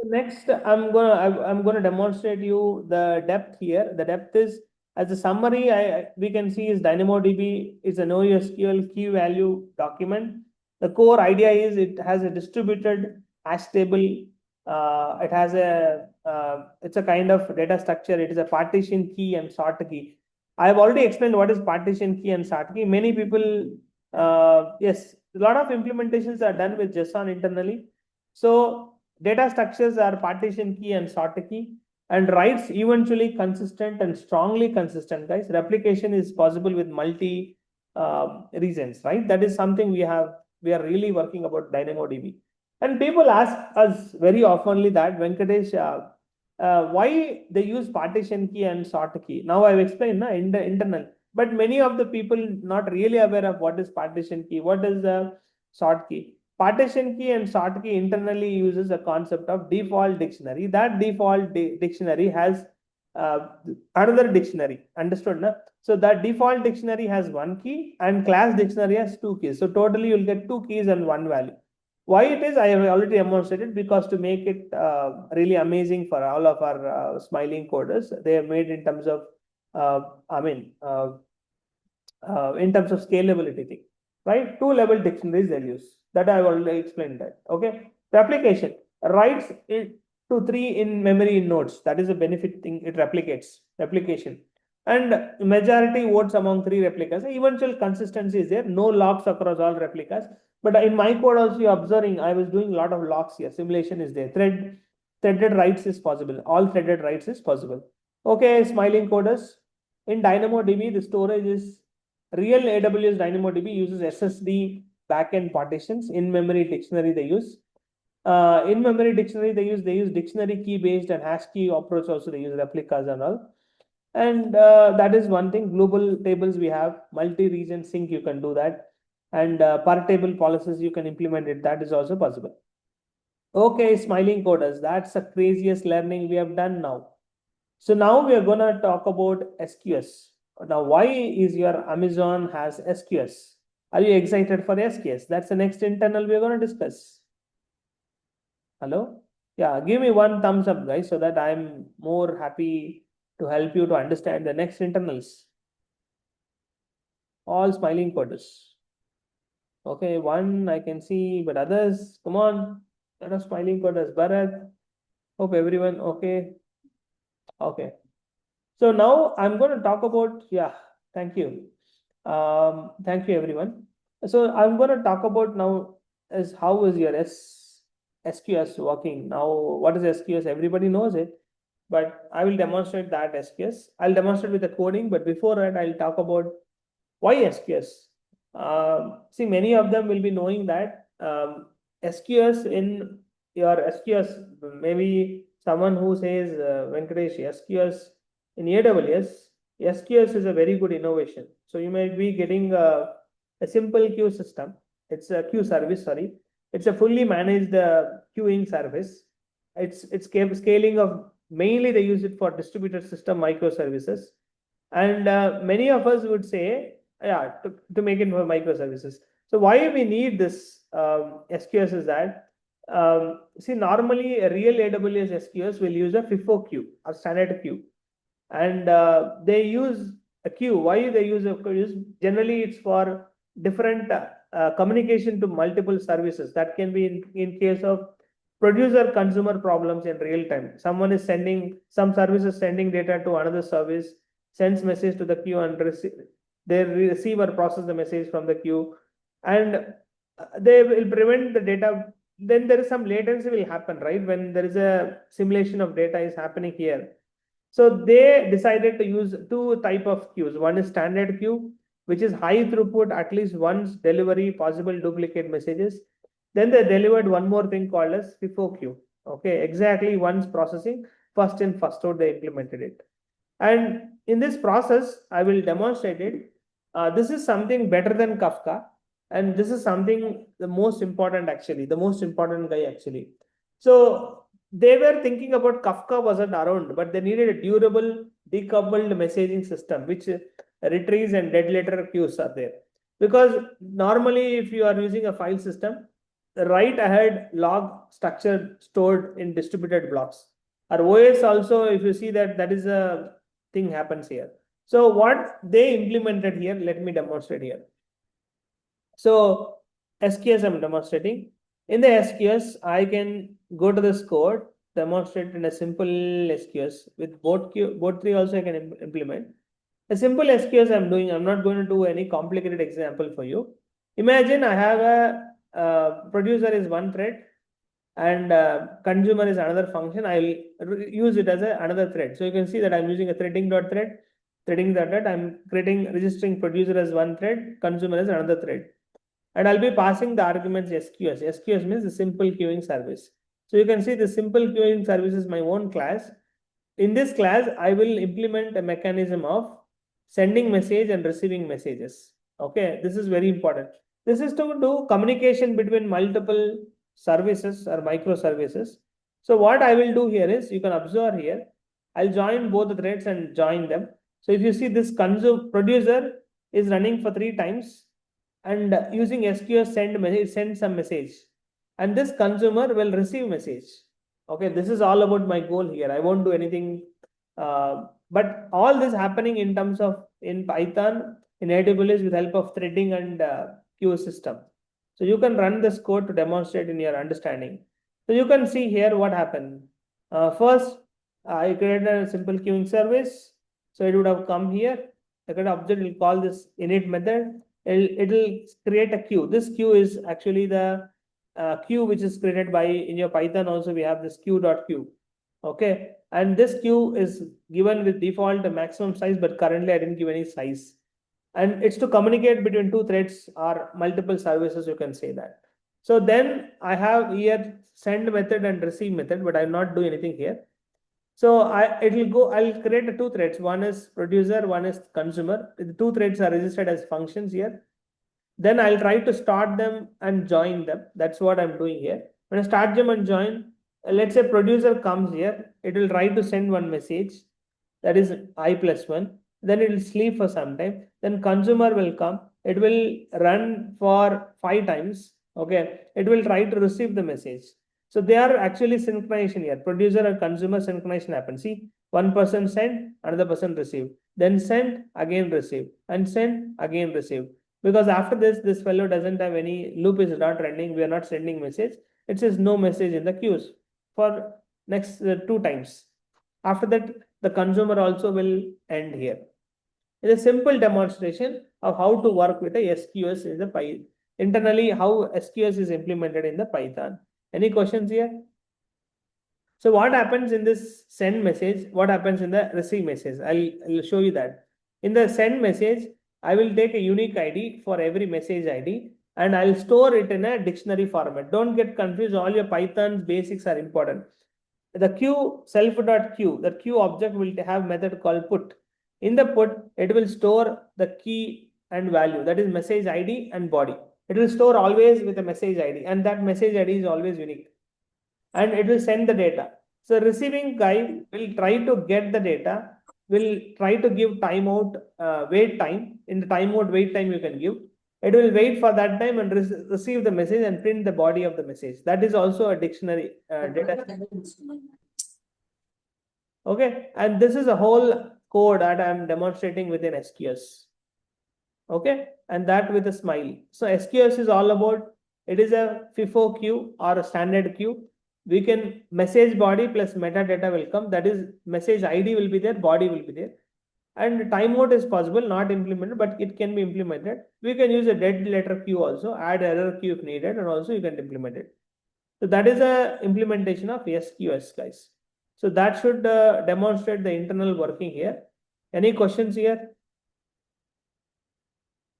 Next, I'm gonna demonstrate you the depth here. The depth is, as a summary, we can see is DynamoDB is a NoSQL key value document. The core idea is it has a distributed hash table. It has it's a kind of data structure. It is a partition key and sort key. I have already explained what is partition key and sort key. Many people, yes, a lot of implementations are done with JSON internally. So data structures are partition key and sort key, and writes eventually consistent and strongly consistent, guys. Replication is possible with multi reasons, right? That is something we are really working about DynamoDB. And people ask us very oftenly that, Venkatesh, why they use partition key and sort key. Now I've explained in the internal, but many of the people not really aware of what is partition key, what is the sort key. Partition key and sort key internally uses a concept of default dictionary. That default dictionary has another dictionary. Understood? Na? So that default dictionary has one key and class dictionary has two keys. So totally you'll get two keys and one value. Why it is, I have already demonstrated, because to make it really amazing for all of our smiling coders, they have made in terms of, in terms of scalability thing, right? Two-level dictionaries they'll use. That I have already explained that. Okay. Replication writes to 3 in memory in nodes. That is a benefit thing. It replicates. Replication. And majority votes among 3 replicas. Eventual consistency is there. No locks across all replicas. But in my code also, you're observing, I was doing a lot of locks here. Simulation is there. Threaded writes is possible. All threaded writes is possible. Okay, smiling coders. In DynamoDB, the storage is real. AWS DynamoDB uses SSD backend partitions. In memory dictionary they use. In memory dictionary they use dictionary key based and hash key approach. Also they use replicas and all. And that is one thing. Global tables we have, multi-region sync, you can do that. And per table policies you can implement it. That is also possible. Okay, smiling coders, that's the craziest learning we have done now. So now we are going to talk about SQS. Now, why is your Amazon has SQS? Are you excited for SQS? That's the next internal we're going to discuss. Hello? Yeah, give me one thumbs up, guys, so that I'm more happy to help you to understand the next internals. All smiling coders. Okay, one I can see, but others, come on. Let us smiling coders. Bharat. Hope everyone okay. Okay. So now I'm going to talk about, yeah, thank you. Thank you, everyone. So I'm going to talk about now is how is your SQS working. Now, what is SQS? Everybody knows it, but I will demonstrate that SQS. I'll demonstrate with the coding, but before that, I'll talk about why SQS. See, many of them will be knowing that SQS in your SQS, maybe someone who says, Venkatesh, SQS in AWS, SQS is a very good innovation. So you might be getting a simple queue system. It's a queue service, sorry. It's a fully managed queuing service. It's scaling of, mainly they use it for distributed system microservices. And many of us would say, yeah, to make it for microservices. So why we need this SQS is that, see, normally a real AWS SQS will use a FIFO queue, a standard queue. And they use a queue. Why they use a queue? Generally, it's for different communication to multiple services. That can be in case of producer consumer problems in real time. Someone is sending, some service is sending data to another service, sends message to the queue, and they receive or process the message from the queue, and they will prevent the data. Then there is some latency will happen, right? When there is a simulation of data is happening here. So they decided to use 2 type of queues. One is standard queue, which is high throughput, at least once delivery, possible duplicate messages. Then they delivered one more thing called as FIFO queue. Okay, exactly once processing, first in, first out, they implemented it. And in this process, I will demonstrate it. This is something better than Kafka. And this is something the most important, actually, the most important guy, actually. So they were thinking about Kafka wasn't around, but they needed a durable, decoupled messaging system, which retrieves and dead letter queues are there. Because normally, if you are using a file system, write ahead log structure stored in distributed blocks. Our OS also, if you see that is a thing happens here. So what they implemented here, let me demonstrate here. So SQS I'm demonstrating. In the SQS, I can go to this code, demonstrate in a simple SQS with both three also I can implement. A simple SQS I'm doing, I'm not going to do any complicated example for you. Imagine I have a producer is one thread and consumer is another function. I'll use it as another thread. So you can see that I'm using a threading.thread, threading.thread. I'm registering producer as one thread, consumer as another thread. And I'll be passing the arguments SQS. SQS means the simple queuing service. So you can see the simple queuing service is my own class. In this class, I will implement a mechanism of sending message and receiving messages. Okay, this is very important. This is to do communication between multiple services or microservices. So what I will do here is, you can observe here, I'll join both the threads and join them. So if you see this producer is running for 3 times and using SQS send some message, and this consumer will receive message. Okay, this is all about my goal here. I won't do anything, but all this happening in terms of in Python in AWS with help of threading and queue system. So you can run this code to demonstrate in your understanding. So you can see here what happened. First, I created a simple queuing service. So it would have come here. The kind of object will call this init method. It'll create a queue. This queue is actually the queue which is created by, in your Python also we have this queue.queue. Okay, and this queue is given with default maximum size, but currently I didn't give any size. And it's to communicate between 2 threads or multiple services, you can say that. So then I have here send method and receive method, but I'll not do anything here. So I'll create 2 threads. One is producer, one is consumer. The 2 threads are registered as functions here. Then I'll try to start them and join them. That's what I'm doing here. When I start them and join, let's say producer comes here, it will try to send one message, that is I+1. Then it will sleep for some time. Then consumer will come. It will run for 5 times. Okay, it will try to receive the message. So they are actually synchronization here. Producer and consumer synchronization happens. See, one person send, another person receive. Then send, again receive, and send, again receive. Because after this fellow doesn't have any loop, is not running. We are not sending message. It says no message in the queues for next 2 times. After that, the consumer also will end here. It's a simple demonstration of how to work with a SQS in the Python. Internally, how SQS is implemented in the Python. Any questions here? So what happens in this send message? What happens in the receive message? I'll show you that. In the send message, I will take a unique ID for every message ID and I'll store it in a dictionary format. Don't get confused. All your Python's basics are important. The queue self.queue, the queue object will have method called put. In the put, it will store the key and value, that is message ID and body. It will store always with a message ID, and that message ID is always unique. And it will send the data. So receiving guy will try to get the data, will try to give timeout, wait time. In the timeout wait time you can give. It will wait for that time and receive the message and print the body of the message. That is also a dictionary data. Okay, and this is a whole code that I am demonstrating within SQS. Okay, and that with a smile. So SQS is all about, it is a FIFO queue or a standard queue. We can message body plus metadata will come. That is message ID will be there, body will be there. And timeout is possible, not implemented, but it can be implemented. We can use a dead letter queue also, add error queue if needed, and also you can implement it. So that is a implementation of SQS, guys. So that should demonstrate the internal working here. Any questions here?